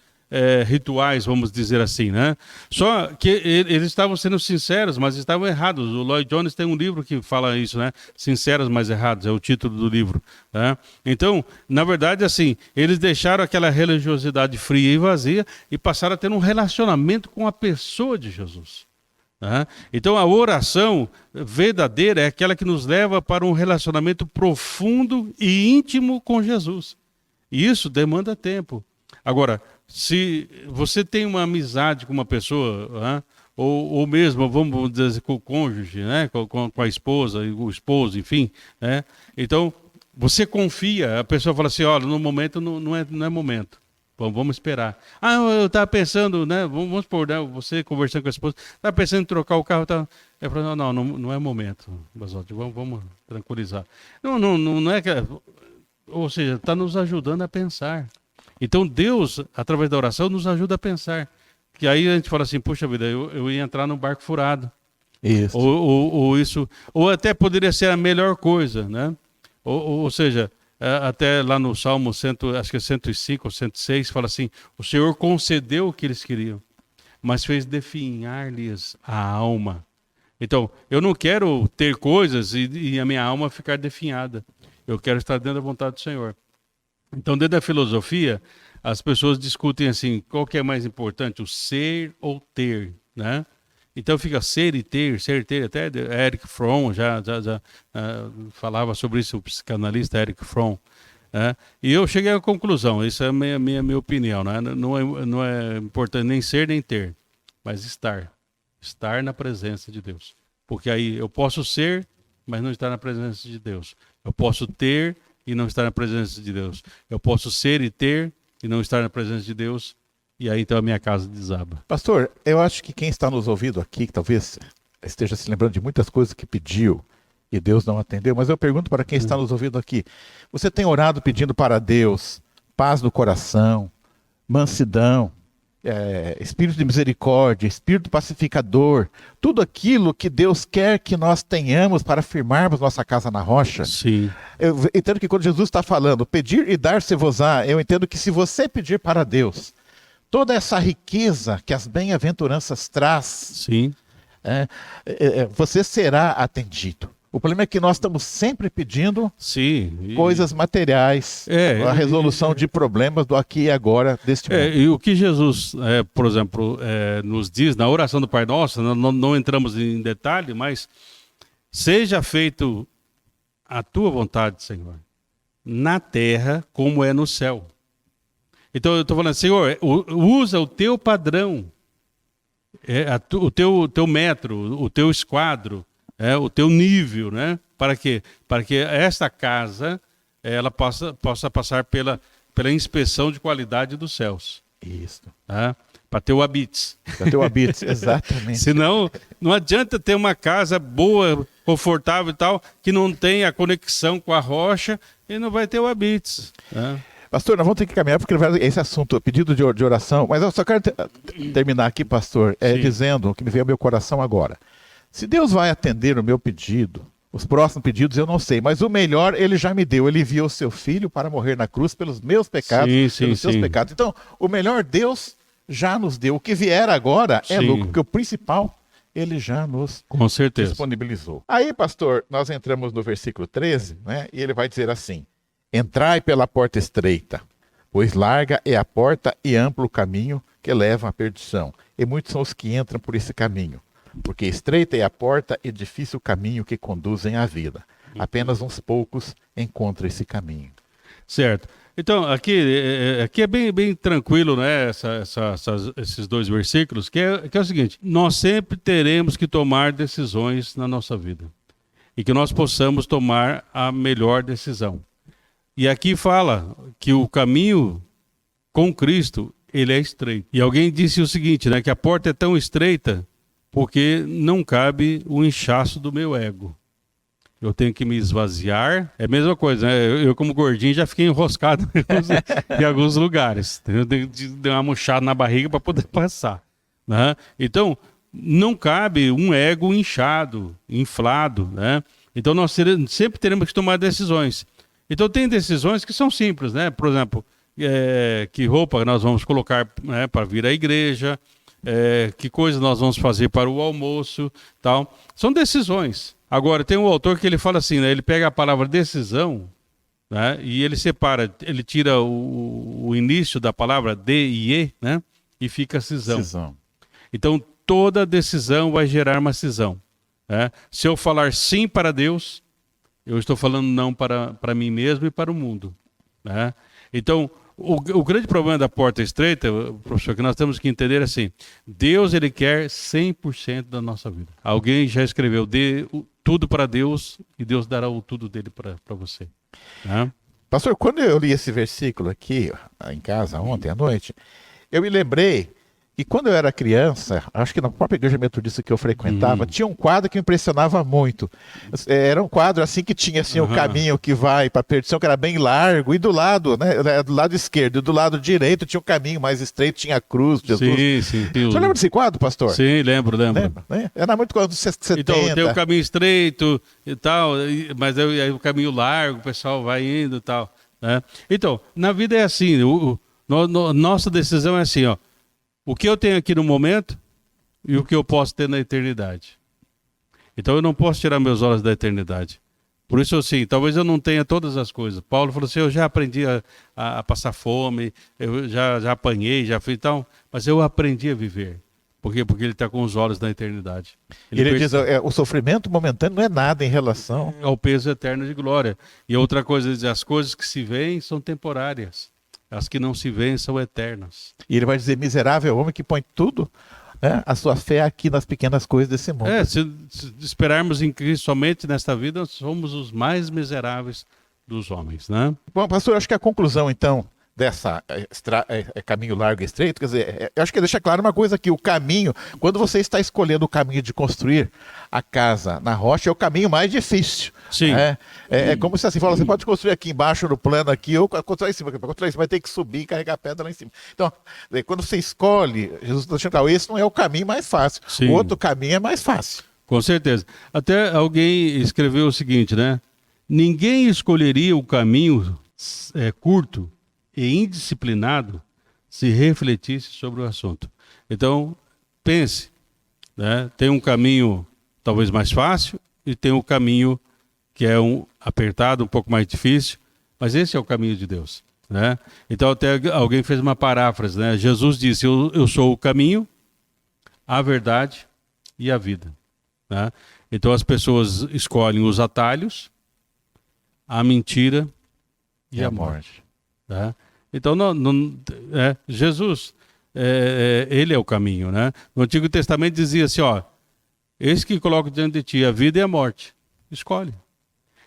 rituais, vamos dizer assim, né? Só que eles estavam sendo sinceros, mas estavam errados. O Lloyd Jones tem um livro que fala isso, né? Sinceros, mas errados, é o título do livro. Né? Então, na verdade, assim, eles deixaram aquela religiosidade fria e vazia e passaram a ter um relacionamento com a pessoa de Jesus. Né? Então, a oração verdadeira é aquela que nos leva para um relacionamento profundo e íntimo com Jesus. E isso demanda tempo. Agora, se você tem uma amizade com uma pessoa, né? ou mesmo, vamos dizer, com o cônjuge, né? com a esposa, o esposo, enfim, né? Então, você confia, a pessoa fala assim, olha, no momento não é momento. Vamos esperar. Eu estava pensando, né? Vamos supor, né? Você conversando com a esposa, estava pensando em trocar o carro. Eu falei, não é momento, Basotti, vamos tranquilizar. Não é que... Ou seja, está nos ajudando a pensar. Então Deus, através da oração, nos ajuda a pensar. Que aí a gente fala assim, puxa vida, eu ia entrar num barco furado. Isso. Ou isso, ou até poderia ser a melhor coisa, né? Ou seja, até lá no Salmo acho que é 105 ou 106, fala assim, o Senhor concedeu o que eles queriam, mas fez definhar-lhes a alma. Então, eu não quero ter coisas e a minha alma ficar definhada. Eu quero estar dentro da vontade do Senhor. Então, dentro da filosofia, as pessoas discutem assim, qual que é mais importante, o ser ou ter, né? Então fica ser e ter, até Erich Fromm já falava sobre isso, o psicanalista Erich Fromm. Né? E eu cheguei à conclusão, isso é a minha opinião, né? Não é importante nem ser nem ter, mas estar na presença de Deus. Porque aí eu posso ser, mas não estar na presença de Deus. Eu posso ter e não estar na presença de Deus. Eu posso ser e ter e não estar na presença de Deus. E aí então a minha casa desaba. Pastor, eu acho que quem está nos ouvindo aqui, que talvez esteja se lembrando de muitas coisas que pediu e Deus não atendeu, mas eu pergunto para quem está nos ouvindo aqui, você tem orado pedindo para Deus paz no coração, mansidão, espírito de misericórdia, espírito pacificador, tudo aquilo que Deus quer que nós tenhamos para firmarmos nossa casa na rocha? Sim. Eu entendo que quando Jesus está falando, pedir e dar-se-vos-á, eu entendo que se você pedir para Deus, toda essa riqueza que as bem-aventuranças traz, Sim. Você será atendido. O problema é que nós estamos sempre pedindo coisas materiais, a resolução de problemas do aqui e agora deste mundo. E o que Jesus, por exemplo, nos diz na oração do Pai Nosso, não entramos em detalhe, mas seja feito a tua vontade, Senhor, na terra como é no céu. Então eu estou falando, Senhor, usa o teu padrão, o teu metro, o teu esquadro, o teu nível, né? Para quê? Para que esta casa ela possa passar pela inspeção de qualidade dos céus. Isso. Tá? Para ter o habites. Para ter o habites, exatamente. Senão, não adianta ter uma casa boa, confortável e tal, que não tem a conexão com a rocha e não vai ter o habites. Tá? Pastor, nós vamos ter que caminhar porque esse assunto, pedido de oração, mas eu só quero terminar aqui, pastor, dizendo o que me veio ao meu coração agora. Se Deus vai atender o meu pedido, os próximos pedidos eu não sei, mas o melhor Ele já me deu. Ele enviou o seu Filho para morrer na cruz pelos meus pecados, pelos seus pecados. Então, o melhor Deus já nos deu. O que vier agora é lucro, porque o principal Ele já nos disponibilizou. Aí, pastor, nós entramos no versículo 13, né? E ele vai dizer assim: entrai pela porta estreita, pois larga é a porta e amplo o caminho que leva à perdição. E muitos são os que entram por esse caminho. Porque estreita é a porta e difícil o caminho que conduzem à vida. Apenas uns poucos encontram esse caminho. Certo. Então, aqui é bem tranquilo, né, esses dois versículos, que é o seguinte: nós sempre teremos que tomar decisões na nossa vida. E que nós possamos tomar a melhor decisão. E aqui fala que o caminho com Cristo, ele é estreito. E alguém disse o seguinte, né, que a porta é tão estreita porque não cabe o inchaço do meu ego. Eu tenho que me esvaziar. É a mesma coisa, né? Eu como gordinho, já fiquei enroscado em alguns lugares. Eu tenho que dar uma murchada na barriga para poder passar. Né? Então, não cabe um ego inchado, inflado. Né? Então, nós sempre teremos que tomar decisões. Então, tem decisões que são simples. Né? Por exemplo, que roupa nós vamos colocar, né, para vir à igreja, que coisa nós vamos fazer para o almoço, tal. São decisões. Agora, tem um autor que ele fala assim, né, ele pega a palavra decisão, né, e ele separa, ele tira o início da palavra D e E, né, e fica cisão. Então, toda decisão vai gerar uma cisão. Né? Se eu falar sim para Deus, eu estou falando não para mim mesmo e para o mundo. Né? Então, o grande problema da porta estreita, professor, que nós temos que entender é assim, Deus, ele quer 100% da nossa vida. Alguém já escreveu, dê tudo para Deus e Deus dará o tudo dele para você. Né? Pastor, quando eu li esse versículo aqui em casa ontem à noite, eu me lembrei que quando eu era criança, acho que na própria igreja metodista que eu frequentava, tinha um quadro que me impressionava muito. Era um quadro assim que tinha assim, o caminho que vai para a perdição, que era bem largo, e do lado, né, do lado esquerdo e do lado direito tinha um caminho mais estreito, tinha a cruz, Jesus. Sim. Você lembra desse quadro, pastor? Sim, lembro. Lembra, né? Era muito quando você 70. Então, tem o caminho estreito e tal, mas aí o caminho largo, o pessoal vai indo e tal. Né? Então, na vida é assim, nossa decisão é assim, ó. O que eu tenho aqui no momento e o que eu posso ter na eternidade. Então eu não posso tirar meus olhos da eternidade. Por isso, assim, talvez eu não tenha todas as coisas. Paulo falou assim, eu já aprendi a passar fome, eu já apanhei, já fiz tal, mas eu aprendi a viver. Por quê? Porque ele está com os olhos na eternidade. Ele diz, o sofrimento momentâneo não é nada em relação ao peso eterno de glória. E outra coisa, ele diz, as coisas que se veem são temporárias. As que não se veem são eternas. E ele vai dizer, miserável homem que põe tudo, né, a sua fé aqui nas pequenas coisas desse mundo. Se esperarmos em Cristo somente nesta vida, somos os mais miseráveis dos homens, né? Bom, pastor, acho que a conclusão, então, dessa caminho largo e estreito, quer dizer, eu acho que deixa claro uma coisa aqui, o caminho, quando você está escolhendo o caminho de construir a casa na rocha, é o caminho mais difícil. Sim. É como se assim, fala, você pode construir aqui embaixo no plano aqui, ou construir em cima, para construir você vai ter que subir e carregar a pedra lá em cima. Então, quando você escolhe, Jesus está dizendo, esse não é o caminho mais fácil, Sim. O outro caminho é mais fácil. Com certeza. Até alguém escreveu o seguinte, né? Ninguém escolheria o caminho curto e indisciplinado se refletisse sobre o assunto. Então, pense, né? Tem um caminho talvez mais fácil e tem um caminho que é apertado, um pouco mais difícil, mas esse é o caminho de Deus. Né? Então, até alguém fez uma paráfrase, né? Jesus disse, eu sou o caminho, a verdade e a vida. Né? Então, as pessoas escolhem os atalhos, a mentira e a morte. Tá? Então, Jesus, ele é o caminho. Né? No Antigo Testamento dizia assim, ó, eis que coloco diante de ti a vida e a morte. Escolhe.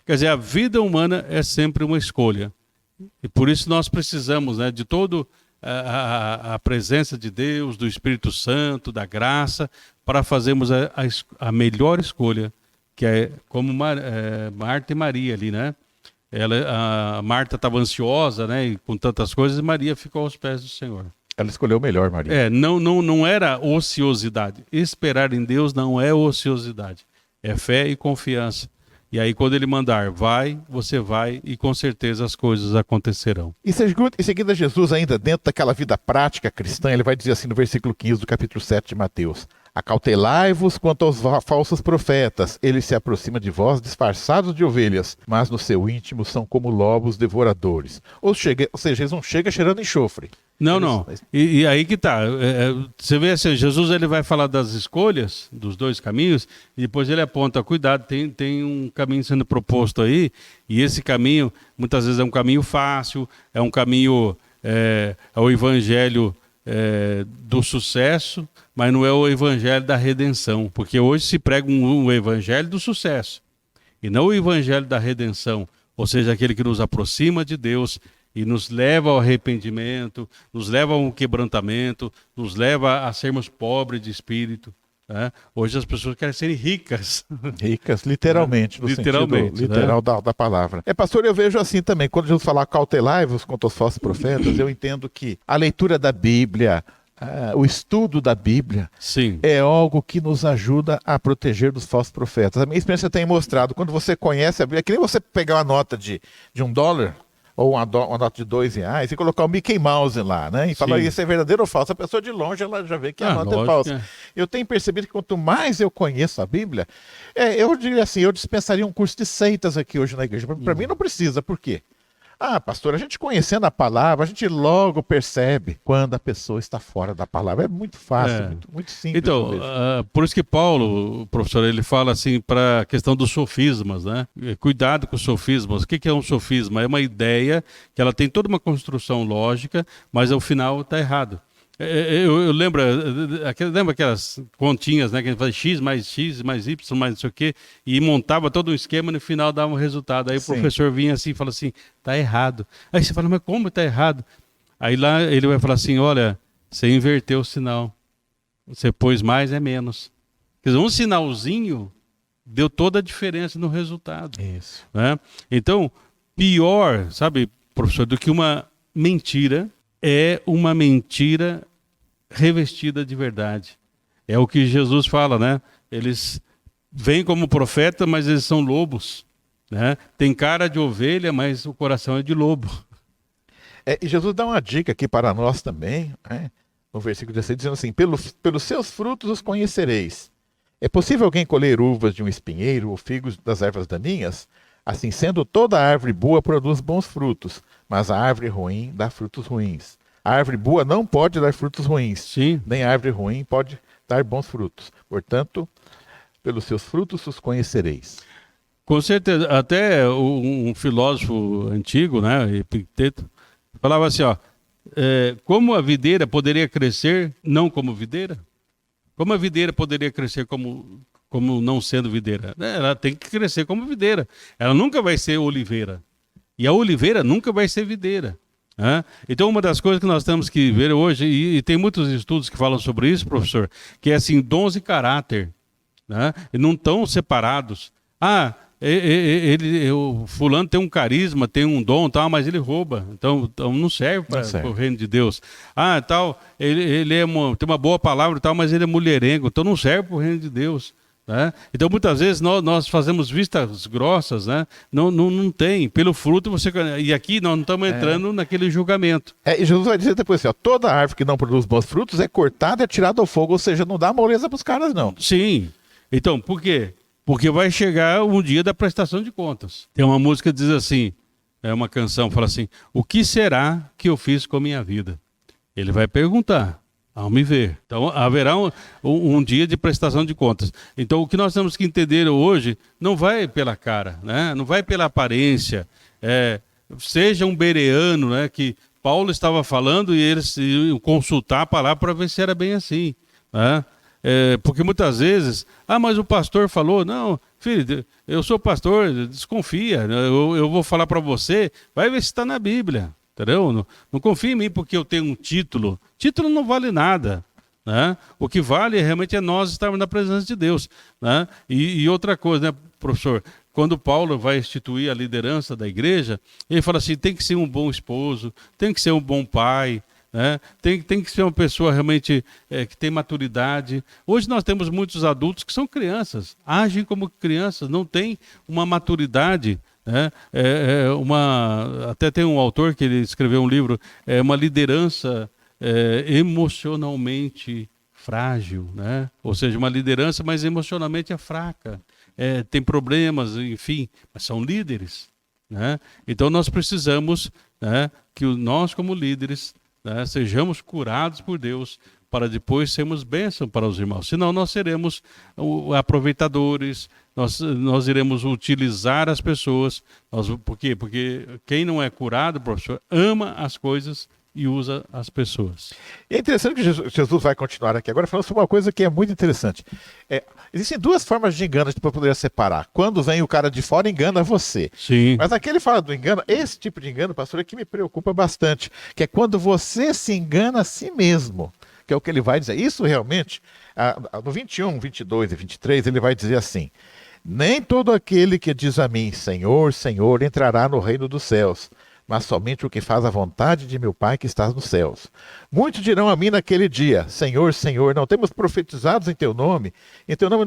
Quer dizer, a vida humana é sempre uma escolha. E por isso nós precisamos, né, de toda a presença de Deus, do Espírito Santo, da graça, para fazermos a melhor escolha, que é como Marta e Maria ali, né? A Marta estava ansiosa, né, e com tantas coisas, e Maria ficou aos pés do Senhor. Ela escolheu o melhor, Maria. Não era ociosidade. Esperar em Deus não é ociosidade. É fé e confiança. E aí, quando ele mandar, você vai, e com certeza as coisas acontecerão. E seguindo Jesus, ainda dentro daquela vida prática cristã, ele vai dizer assim no versículo 15 do capítulo 7 de Mateus: acautelai-vos quanto aos falsos profetas, eles se aproximam de vós disfarçados de ovelhas, mas no seu íntimo são como lobos devoradores. Ou seja, eles não chegam cheirando enxofre. Não. E aí que tá. Você vê assim, Jesus ele vai falar das escolhas, dos dois caminhos, e depois ele aponta, cuidado, tem um caminho sendo proposto aí, e esse caminho, muitas vezes é um caminho fácil, é um caminho, é o evangelho do sucesso, mas não é o evangelho da redenção, porque hoje se prega um evangelho do sucesso, e não o evangelho da redenção, ou seja, aquele que nos aproxima de Deus e nos leva ao arrependimento, nos leva a um quebrantamento, nos leva a sermos pobres de espírito. Né? Hoje as pessoas querem serem ricas. Ricas, literalmente, no Literalmente, sentido literal, né? da palavra. Pastor, eu vejo assim também, quando Jesus falar cautelai-vos contra os falsos profetas, eu entendo que a leitura da Bíblia, o estudo da Bíblia, Sim. é algo que nos ajuda a proteger dos falsos profetas. A minha experiência tem mostrado, quando você conhece a Bíblia, é que nem você pegar uma nota de $1, ou uma nota de R$2 e colocar o Mickey Mouse lá, né? E falar isso é verdadeiro ou falso. A pessoa de longe ela já vê que a nota é falsa. Eu tenho percebido que quanto mais eu conheço a Bíblia, eu diria assim, eu dispensaria um curso de seitas aqui hoje na igreja. Para mim não precisa, por quê? Pastor, a gente conhecendo a palavra, a gente logo percebe quando a pessoa está fora da palavra. É muito fácil, muito simples. Então, por isso que Paulo, professor, ele fala assim para a questão dos sofismas, né? Cuidado com os sofismas. O que é um sofisma? É uma ideia que ela tem toda uma construção lógica, mas ao final está errado. Eu lembro, lembra aquelas continhas, né, que a gente fazia x mais y mais não sei o quê, e montava todo um esquema e no final dava um resultado. Aí o professor vinha assim e fala assim, tá errado. Aí você fala, mas como tá errado? Aí lá ele vai falar assim, olha, você inverteu o sinal. Você pôs mais é menos. Quer dizer, um sinalzinho deu toda a diferença no resultado. Isso. Né? Então, pior, sabe, professor, do que uma mentira é uma mentira revestida de verdade. É o que Jesus fala, né? Eles vêm como profeta, mas eles são lobos. Né? Tem cara de ovelha, mas o coração é de lobo. E Jesus dá uma dica aqui para nós também, né? No versículo 16, dizendo assim, pelos seus frutos os conhecereis. É possível alguém colher uvas de um espinheiro ou figos das ervas daninhas? Assim sendo, toda árvore boa produz bons frutos, mas a árvore ruim dá frutos ruins. A árvore boa não pode dar frutos ruins, Sim. Nem a árvore ruim pode dar bons frutos. Portanto, pelos seus frutos os conhecereis. Com certeza. Até um filósofo antigo, né, Epicteto, falava assim, como a videira poderia crescer não como videira? Como a videira poderia crescer como não sendo videira? Ela tem que crescer como videira. Ela nunca vai ser oliveira. E a oliveira nunca vai ser videira. Né? Então, uma das coisas que nós temos que ver hoje, e tem muitos estudos que falam sobre isso, professor, que é assim, dons e caráter. Né? E não estão separados. O fulano tem um carisma, tem um dom, tal, mas ele rouba, então não serve para o reino de Deus. Ele tem uma boa palavra, tal, mas ele é mulherengo, então não serve para o reino de Deus. Né? Então muitas vezes nós fazemos vistas grossas, né? Não tem, pelo fruto você... E aqui nós não estamos entrando naquele julgamento. E Jesus vai dizer depois assim, toda árvore que não produz bons frutos é cortada e é tirada ao fogo, ou seja, não dá moleza para os caras não. Sim, então por quê? Porque vai chegar um dia da prestação de contas. Tem uma música que diz assim, uma canção, fala assim, o que será que eu fiz com a minha vida? Ele vai perguntar, ao me ver. Então haverá um dia de prestação de contas. Então o que nós temos que entender hoje não vai pela cara, né? Não vai pela aparência. Seja um bereano, né, que Paulo estava falando e eles iam consultar a palavra para ver se era bem assim. Né? Porque muitas vezes, mas o pastor falou, não, filho, eu sou pastor, desconfia, eu vou falar para você, vai ver se está na Bíblia, entendeu? Não confia em mim porque eu tenho um título. Título não vale nada. Né? O que vale realmente é nós estarmos na presença de Deus. Né? E outra coisa, né, professor, quando Paulo vai instituir a liderança da igreja, ele fala assim, tem que ser um bom esposo, tem que ser um bom pai, né? Tem que ser uma pessoa realmente que tem maturidade. Hoje nós temos muitos adultos que são crianças, agem como crianças, não têm uma maturidade. Né? Até tem um autor que ele escreveu um livro, uma liderança emocionalmente frágil, né? Ou seja, uma liderança, mas emocionalmente é fraca, tem problemas, enfim, mas são líderes. Né? Então nós precisamos, né, que nós como líderes, né, sejamos curados por Deus para depois sermos bênção para os irmãos. Senão nós seremos aproveitadores, nós iremos utilizar as pessoas. Por quê? Porque quem não é curado, professor, ama as coisas e usa as pessoas. E é interessante que Jesus vai continuar aqui agora falando sobre uma coisa que é muito interessante. Existem duas formas de engano que a gente poderia separar. Quando vem o cara de fora, engana você. Sim. Mas aqui ele fala do engano, esse tipo de engano, pastor, é que me preocupa bastante, que é quando você se engana a si mesmo, que é o que ele vai dizer. Isso realmente, no 21, 22 e 23, ele vai dizer assim: nem todo aquele que diz a mim, Senhor, Senhor, entrará no reino dos céus, mas somente o que faz a vontade de meu Pai que está nos céus. Muitos dirão a mim naquele dia, Senhor, Senhor, não temos profetizados em teu nome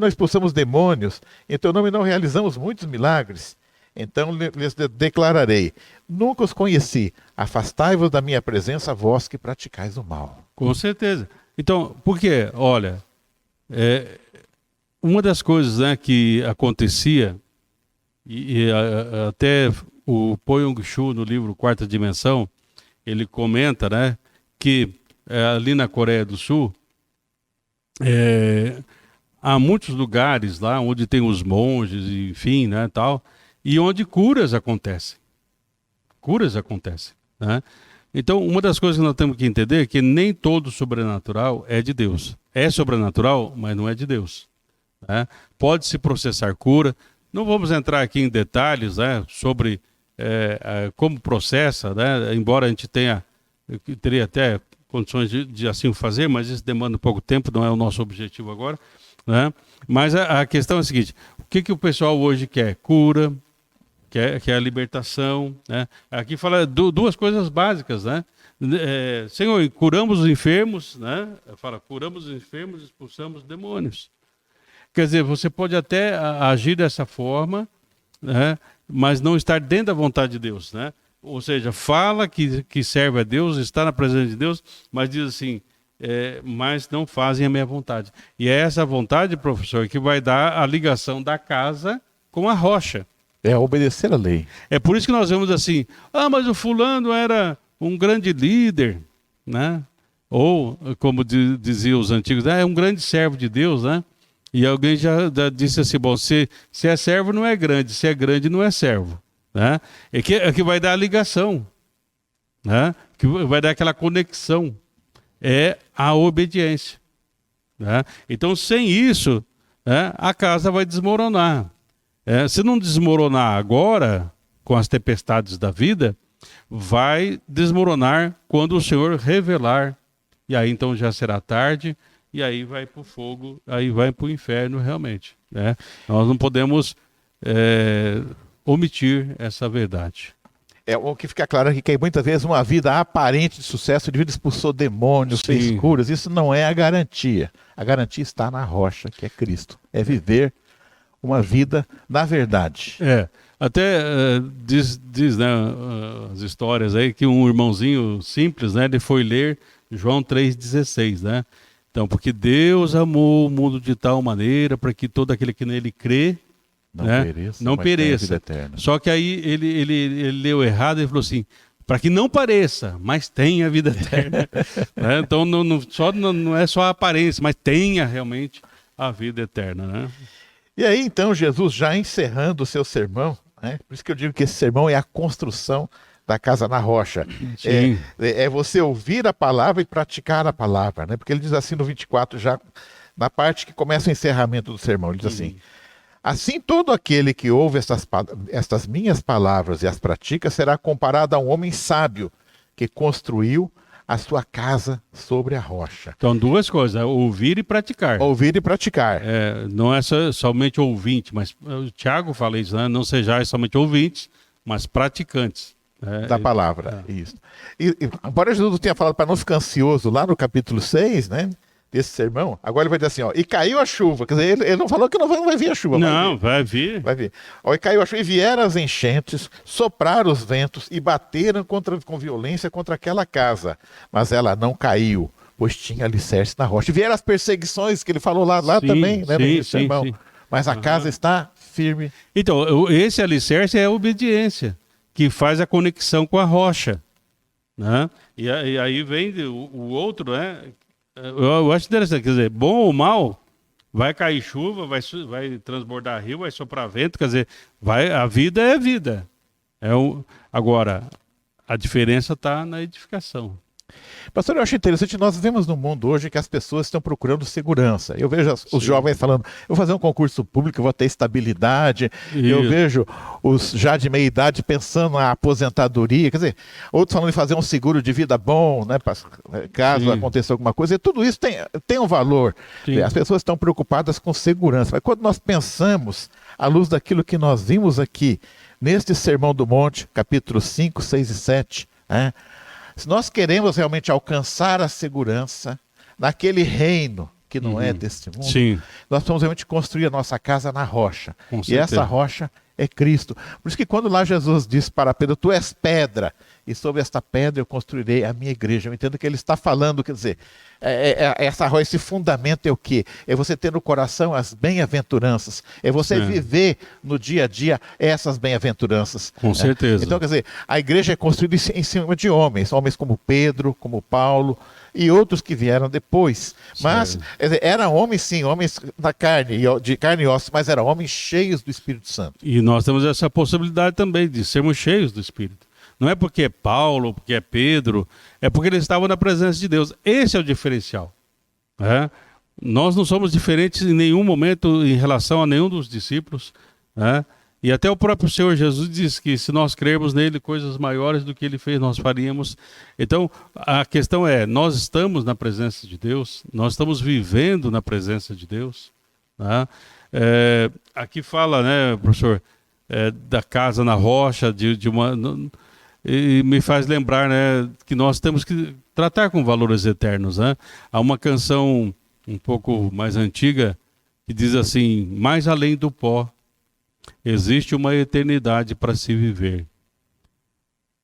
não expulsamos demônios, em teu nome não realizamos muitos milagres. Então lhes declararei, nunca os conheci, afastai-vos da minha presença, vós que praticais o mal. Com certeza. Então, por quê? Olha, uma das coisas, né, que acontecia, até o Poyong-Chu, no livro Quarta Dimensão, ele comenta, né, que ali na Coreia do Sul, há muitos lugares lá onde tem os monges, enfim, né, tal, e onde curas acontecem. Curas acontecem, né? Então, uma das coisas que nós temos que entender é que nem todo sobrenatural é de Deus. É sobrenatural, mas não é de Deus, né? Pode-se processar cura. Não vamos entrar aqui em detalhes, né, sobre como processa, né, embora a gente teria até condições de assim fazer, mas isso demanda pouco tempo, não é o nosso objetivo agora, né? Mas a questão é a seguinte: o que o pessoal hoje quer? Cura, quer a libertação, né? Aqui fala duas coisas básicas, né? Senhor, curamos os enfermos, né? Fala, curamos os enfermos, expulsamos demônios. Quer dizer, você pode até agir dessa forma, né, mas não estar dentro da vontade de Deus, né? Ou seja, fala que serve a Deus, está na presença de Deus, mas diz assim, mas não fazem a minha vontade. E é essa vontade, professor, que vai dar a ligação da casa com a rocha. É obedecer a lei. É por isso que nós vemos assim, mas o fulano era um grande líder, né? Ou, como diziam os antigos, é um grande servo de Deus, né? E alguém já disse assim, bom, se é servo não é grande, se é grande não é servo, né? É que vai dar a ligação, né? Que vai dar aquela conexão, é a obediência, né? Então, sem isso, né, a casa vai desmoronar. Se não desmoronar agora, com as tempestades da vida, vai desmoronar quando o Senhor revelar, e aí então já será tarde, e aí vai para o fogo, aí vai para o inferno realmente, né? Nós não podemos omitir essa verdade. O que fica claro aqui que muitas vezes uma vida aparente de sucesso, o indivíduo expulsou demônios, fez curas, isso não é a garantia. A garantia está na rocha, que é Cristo. É viver uma vida na verdade. Até diz né, as histórias aí que um irmãozinho simples, né, ele foi ler João 3,16, né? Então, porque Deus amou o mundo de tal maneira para que todo aquele que nele crê não pereça. Só que aí ele leu errado e falou assim, para que não pareça, mas tenha a vida eterna. Né? Então não é só a aparência, mas tenha realmente a vida eterna, né? E aí então Jesus, já encerrando o seu sermão, né? Por isso que eu digo que esse sermão é a construção da casa na rocha. É você ouvir a palavra e praticar a palavra, né? Porque ele diz assim no 24, já na parte que começa o encerramento do sermão, ele diz assim: assim todo aquele que ouve estas minhas palavras e as pratica será comparado a um homem sábio que construiu a sua casa sobre a rocha. Então, duas coisas, ouvir e praticar. Ouvir e praticar. Não é somente ouvinte, mas o Tiago fala isso, né? Não sejais somente ouvintes, mas praticantes. Da palavra, isso. E embora Jesus tenha falado para não ficar ansioso lá no capítulo 6, né, desse sermão, agora ele vai dizer assim, ó, e caiu a chuva, quer dizer, ele não falou que não vai vir a chuva. Não, vai vir. Vai vir. Ó, e caiu a chuva, e vieram as enchentes, sopraram os ventos e bateram com violência contra aquela casa, mas ela não caiu, pois tinha alicerce na rocha. E vieram as perseguições que ele falou lá também, né, no sermão. Mas a casa está firme. Então, esse alicerce é a obediência, que faz a conexão com a rocha, né? E aí vem o outro, né? Eu acho interessante, quer dizer, bom ou mal, vai cair chuva, vai transbordar rio, vai soprar vento, quer dizer, a vida é vida. Agora, a diferença está na edificação. Pastor, eu acho interessante, nós vivemos num mundo hoje que as pessoas estão procurando segurança. Eu vejo os jovens falando, eu vou fazer um concurso público, eu vou ter estabilidade. Eu vejo os já de meia idade pensando na aposentadoria, quer dizer, outros falando em fazer um seguro de vida bom, né, caso aconteça alguma coisa. E tudo isso tem um valor. As pessoas estão preocupadas com segurança. Mas quando nós pensamos, à luz daquilo que nós vimos aqui, neste Sermão do Monte, capítulo 5, 6 e 7, né? Se nós queremos realmente alcançar a segurança naquele reino que não é deste mundo, nós precisamos realmente construir a nossa casa na rocha. E essa rocha é Cristo. Por isso que quando lá Jesus disse para Pedro, tu és pedra, e sobre esta pedra eu construirei a minha igreja. Eu entendo que ele está falando, quer dizer, essa rocha, esse fundamento é o quê? É você ter no coração as bem-aventuranças. É você viver no dia a dia essas bem-aventuranças. Com certeza. Então, quer dizer, a igreja é construída em cima de homens como Pedro, como Paulo e outros que vieram depois. Mas eram homens, sim, homens da carne, de carne e osso, mas eram homens cheios do Espírito Santo. E nós temos essa possibilidade também de sermos cheios do Espírito. Não é porque é Paulo, porque é Pedro, é porque eles estavam na presença de Deus. Esse é o diferencial. Nós não somos diferentes em nenhum momento em relação a nenhum dos discípulos. E até o próprio Senhor Jesus diz que se nós crermos nele, coisas maiores do que ele fez, nós faríamos. Então, a questão é, nós estamos na presença de Deus, nós estamos vivendo na presença de Deus. Aqui fala, né, professor, da casa na rocha, de uma... E me faz lembrar, né, que nós temos que tratar com valores eternos. Há uma canção um pouco mais antiga que diz assim, mais além do pó, existe uma eternidade para se viver.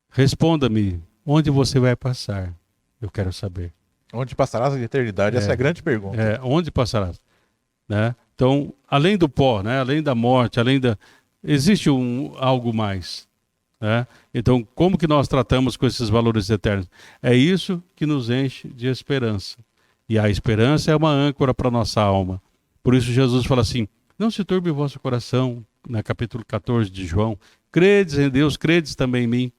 Responda-me, onde você vai passar? Eu quero saber. Onde passarás a eternidade? Essa é a grande pergunta. Onde passarás? Né? Então, além do pó, né, além da morte, existe algo mais. Então, como que nós tratamos com esses valores eternos? É isso que nos enche de esperança. E a esperança é uma âncora para a nossa alma. Por isso Jesus fala assim, não se turbe o vosso coração, no capítulo 14 de João, credes em Deus, credes também em mim.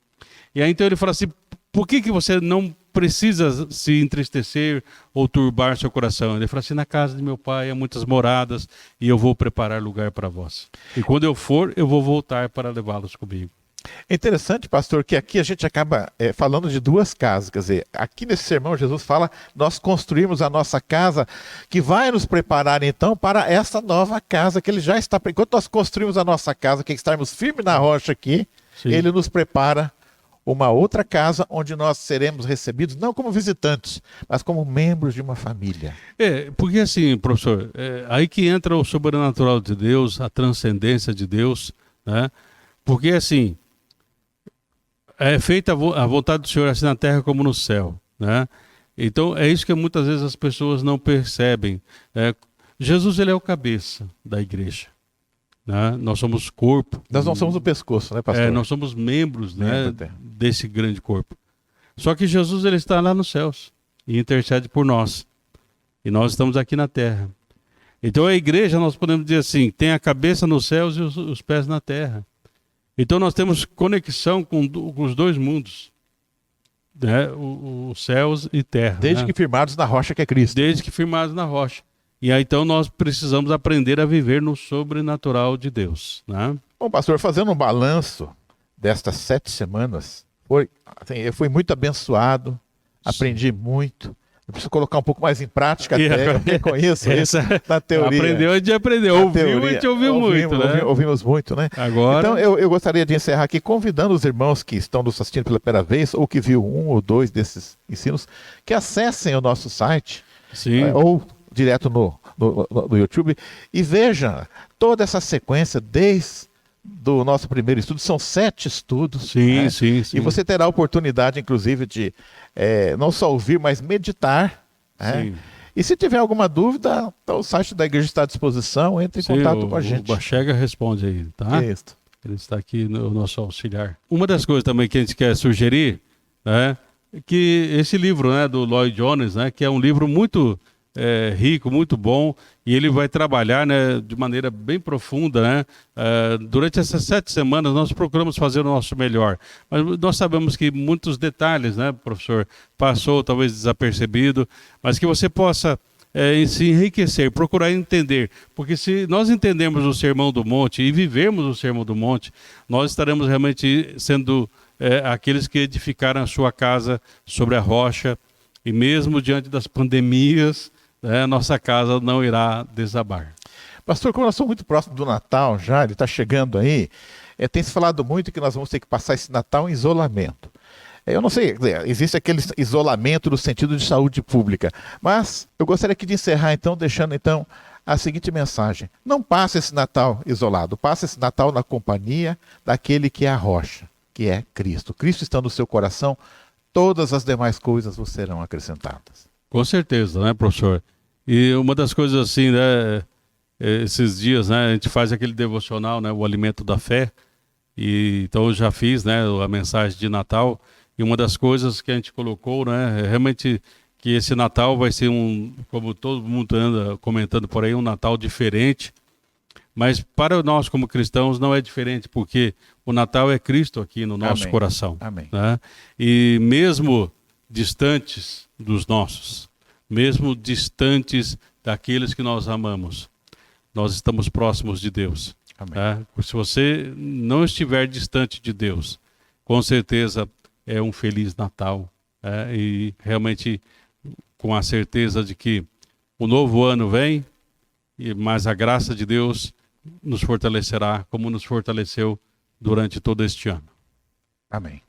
E aí então ele fala assim, por que você não precisa se entristecer ou turbar seu coração? Ele fala assim, na casa de meu pai há muitas moradas e eu vou preparar lugar para vós. E quando eu for, eu vou voltar para levá-los comigo. É interessante, pastor, que aqui a gente acaba falando de duas casas. Quer dizer, aqui nesse sermão Jesus fala, nós construímos a nossa casa, que vai nos preparar então para essa nova casa que ele já está... Enquanto nós construímos a nossa casa, que estarmos firmes na rocha aqui, ele nos prepara uma outra casa onde nós seremos recebidos, não como visitantes, mas como membros de uma família. Porque assim, professor, aí que entra o sobrenatural de Deus, a transcendência de Deus, né? Porque assim... É feita a vontade do Senhor assim na terra como no céu, né? Então é isso que muitas vezes as pessoas não percebem. Jesus, ele é o cabeça da igreja, né? Nós somos corpo. Nós não somos o pescoço, né, pastor? Nós somos membros, né, desse grande corpo. Só que Jesus, ele está lá nos céus e intercede por nós. E nós estamos aqui na terra. Então a igreja, nós podemos dizer assim, tem a cabeça nos céus e os pés na terra. Então nós temos conexão com os dois mundos, né? Os céus e terra. Desde que firmados na rocha que é Cristo. Desde que firmados na rocha. E aí então nós precisamos aprender a viver no sobrenatural de Deus, né? Bom, pastor, fazendo um balanço destas 7 semanas, eu fui muito abençoado, aprendi muito. Eu preciso colocar um pouco mais em prática, até, eu reconheço isso na teoria. Aprendeu, a gente aprendeu. Ouviu, a gente ouviu muito, né? Ouvimos muito, né? Agora... Então, eu gostaria de encerrar aqui convidando os irmãos que estão nos assistindo pela primeira vez, ou que viu um ou dois desses ensinos, que acessem o nosso site, ou direto no YouTube, e vejam toda essa sequência desde do nosso primeiro estudo, são 7 estudos. Sim. E você terá a oportunidade, inclusive, de não só ouvir, mas meditar. E se tiver alguma dúvida, o site da igreja está à disposição, entre em contato com a gente. O Bachega responde aí, tá? Isso. Ele está aqui no nosso auxiliar. Uma das coisas também que a gente quer sugerir, né, que esse livro, né, do Lloyd Jones, né, que é um livro muito rico, muito bom, e ele vai trabalhar, né, de maneira bem profunda, né? Durante essas 7 semanas nós procuramos fazer o nosso melhor, mas nós sabemos que muitos detalhes, né, professor, passou talvez desapercebido, mas que você possa se enriquecer, procurar entender, porque se nós entendemos o Sermão do Monte e vivemos o Sermão do Monte, nós estaremos realmente sendo aqueles que edificaram a sua casa sobre a rocha, e mesmo diante das pandemias, nossa casa não irá desabar. Pastor, como nós somos muito próximos do Natal já, ele está chegando aí, tem se falado muito que nós vamos ter que passar esse Natal em isolamento. Eu não sei, existe aquele isolamento no sentido de saúde pública, mas eu gostaria aqui de encerrar então, deixando então a seguinte mensagem: não passe esse Natal isolado, passe esse Natal na companhia daquele que é a rocha, que é Cristo. Cristo está no seu coração, todas as demais coisas vos serão acrescentadas. Com certeza, né, professor? E uma das coisas assim, né, esses dias, né, a gente faz aquele devocional, né, o alimento da fé, e então eu já fiz, né, a mensagem de Natal, e uma das coisas que a gente colocou, né, é realmente que esse Natal vai ser como todo mundo anda comentando por aí, um Natal diferente, mas para nós como cristãos não é diferente, porque o Natal é Cristo aqui no nosso Amém. coração. Amém. Né? E mesmo distantes dos nossos, mesmo distantes daqueles que nós amamos, nós estamos próximos de Deus. Amém. Né? Se você não estiver distante de Deus, com certeza é um Feliz Natal. E realmente com a certeza de que o novo ano vem, mas a graça de Deus nos fortalecerá como nos fortaleceu durante todo este ano. Amém.